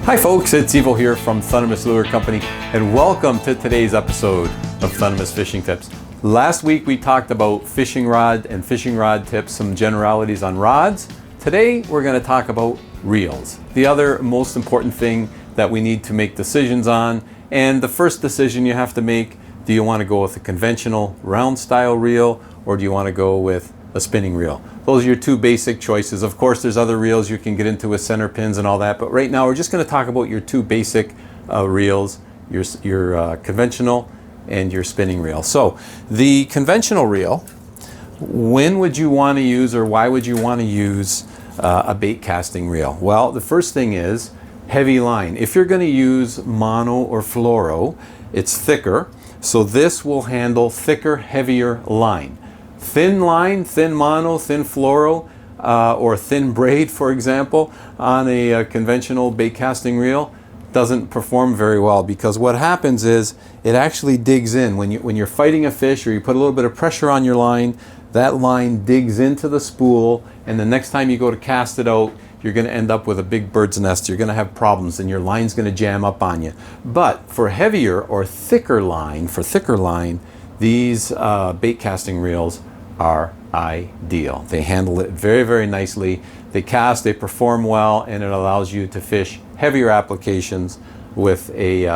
Hi folks, it's Evo here from Thundermist Lure Company, and welcome to today's episode of Thundermist Fishing Tips. Last week we talked about fishing rod and fishing rod tips, some generalities on rods. Today we're going to talk about reels, the other most important thing that we need to make decisions on. And the first decision you have to make, do you want to go with a conventional round style reel or do you want to go with a spinning reel? Those are your two basic choices. Of course, there's other reels you can get into with center pins and all that, but right now we're just going to talk about your two basic reels, your conventional and your spinning reel. So the conventional reel, when would you want to use, or why would you want to use a bait casting reel? Well, the first thing is heavy line. If you're going to use mono or fluoro, it's thicker, so this will handle thicker, heavier line. Thin line, thin mono, thin fluoro, or thin braid, for example, on a conventional bait casting reel doesn't perform very well, because what happens is it actually digs in. When you're fighting a fish or you put a little bit of pressure on your line, that line digs into the spool, and the next time you go to cast it out, you're going to end up with a big bird's nest. You're going to have problems and your line's going to jam up on you. But for heavier or thicker line, these bait casting reels are ideal. They handle it very, very nicely. They cast, they perform well, and it allows you to fish heavier applications with a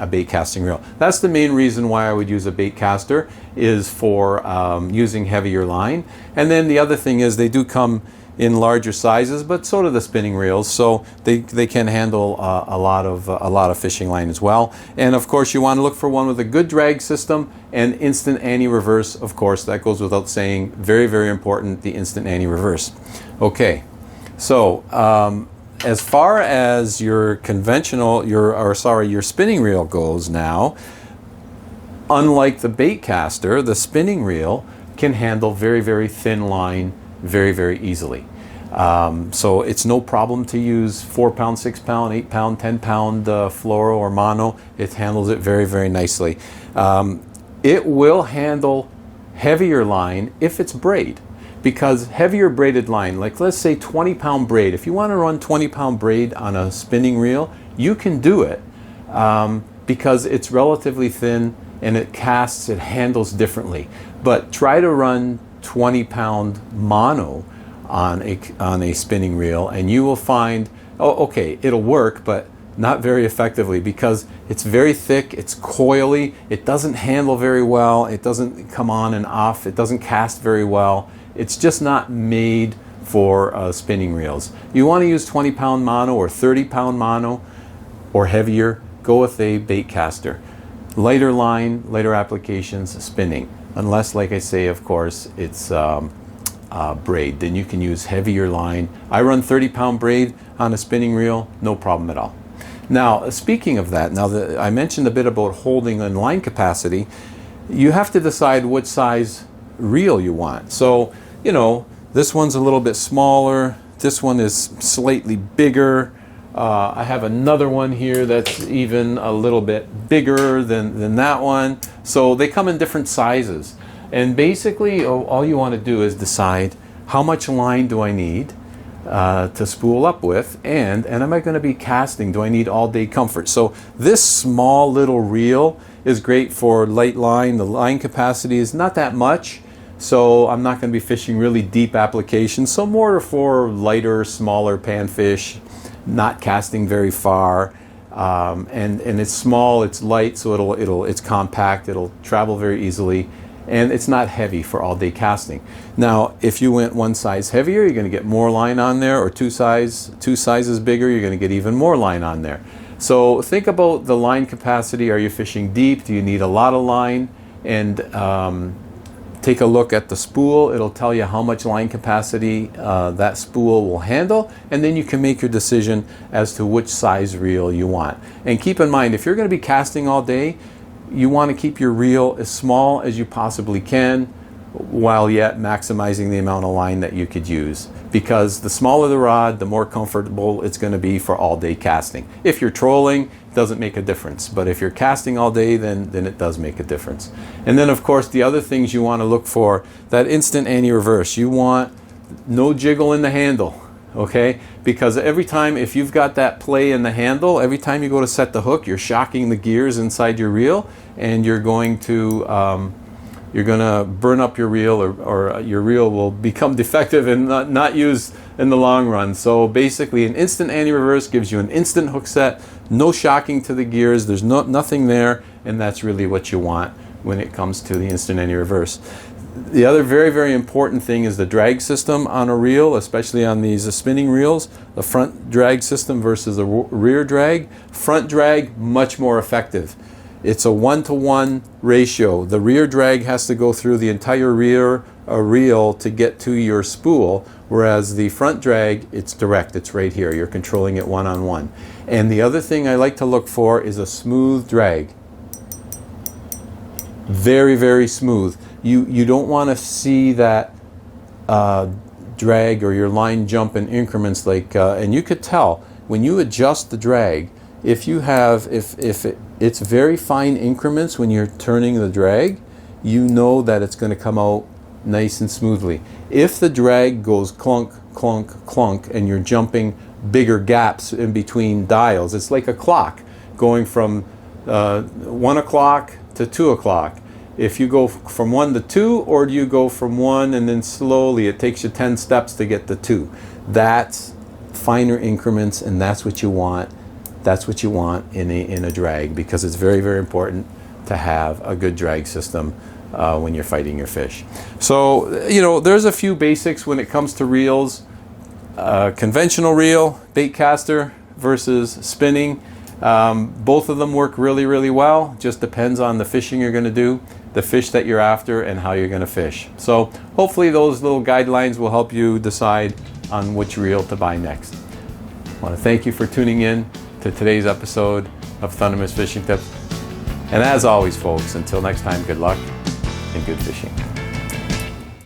bait casting reel. That's the main reason why I would use a bait caster, is for using heavier line. And then the other thing is they do come in larger sizes, but so do the spinning reels, so they can handle a lot of fishing line as well. And of course, you want to look for one with a good drag system and instant anti-reverse. Of course, that goes without saying. Very, very important, the instant anti-reverse. Okay, so as far as your conventional, your spinning reel goes now, unlike the bait caster, the spinning reel can handle very, very thin line very, very easily. So it's no problem to use 4 pound, 6 pound, 8 pound, 10 pound fluoro or mono. It handles it very, very nicely. It will handle heavier line if it's braid, because heavier braided line, like let's say 20 pound braid, if you want to run 20 pound braid on a spinning reel, you can do it because it's relatively thin and it casts, it handles differently. But try to run 20 pound mono on a spinning reel and you will find, oh, okay, it'll work, but not very effectively, because it's very thick, it's coily, it doesn't handle very well, it doesn't come on and off, it doesn't cast very well. It's just not made for spinning reels. You want to use 20 pound mono or 30 pound mono or heavier, go with a bait caster. Lighter line, lighter applications, spinning. Unless, like I say, of course, it's braid, then you can use heavier line. I run 30 pound braid on a spinning reel, no problem at all. Now, speaking of that, I mentioned a bit about holding and line capacity. You have to decide what size reel you want. So, you know, this one's a little bit smaller, this one is slightly bigger. I have another one here that's even a little bit bigger than that one. So they come in different sizes. And basically, all you want to do is decide how much line do I need to spool up with, and am I going to be casting? Do I need all day comfort? So this small little reel is great for light line. The line capacity is not that much, so I'm not going to be fishing really deep applications. So more for lighter, smaller panfish, not casting very far, and it's small, it's light, so it's compact, it'll travel very easily, and it's not heavy for all day casting. Now, if you went one size heavier, you're going to get more line on there, or two sizes bigger, you're going to get even more line on there. So think about the line capacity. Are you fishing deep? Do you need a lot of line? And take a look at the spool. It'll tell you how much line capacity that spool will handle, and then you can make your decision as to which size reel you want. And keep in mind, if you're going to be casting all day, you want to keep your reel as small as you possibly can, while yet maximizing the amount of line that you could use, because the smaller the rod, the more comfortable it's going to be for all day casting. If you're trolling, it doesn't make a difference, but if you're casting all day, then it does make a difference. And then of course the other things you want to look for, that instant anti-reverse. You want no jiggle in the handle. okay? Because every time, if you've got that play in the handle, every time you go to set the hook, you're shocking the gears inside your reel, and you're going to burn up your reel, or your reel will become defective and not used in the long run. So basically, an instant anti-reverse gives you an instant hook set, no shocking to the gears, there's nothing there, and that's really what you want when it comes to the instant anti-reverse. The other very, very important thing is the drag system on a reel, especially on these spinning reels. The front drag system versus the rear drag. Front drag, much more effective. It's a 1-to-1 ratio. The rear drag has to go through the entire rear reel to get to your spool, whereas the front drag, it's direct, it's right here. You're controlling it one-on-one. And the other thing I like to look for is a smooth drag. Very, very smooth. You don't want to see that drag or your line jump in increments like, and you could tell when you adjust the drag, if it's very fine increments when you're turning the drag, you know that it's going to come out nice and smoothly. If the drag goes clunk, clunk, clunk, and you're jumping bigger gaps in between dials, it's like a clock going from 1 o'clock to 2 o'clock. If you go from 1 to 2, or do you go from 1 and then slowly, it takes you 10 steps to get to 2. That's finer increments, and that's what you want. That's what you want in a drag, because it's very, very important to have a good drag system when you're fighting your fish. So, you know, there's a few basics when it comes to reels. Conventional reel, Baitcaster versus spinning. Both of them work really, really well. Just depends on the fishing you're going to do, the fish that you're after, and how you're going to fish. So hopefully those little guidelines will help you decide on which reel to buy next. I want to thank you for tuning in to today's episode of Thundermist Fishing Tips. And as always, folks, until next time, good luck and good fishing.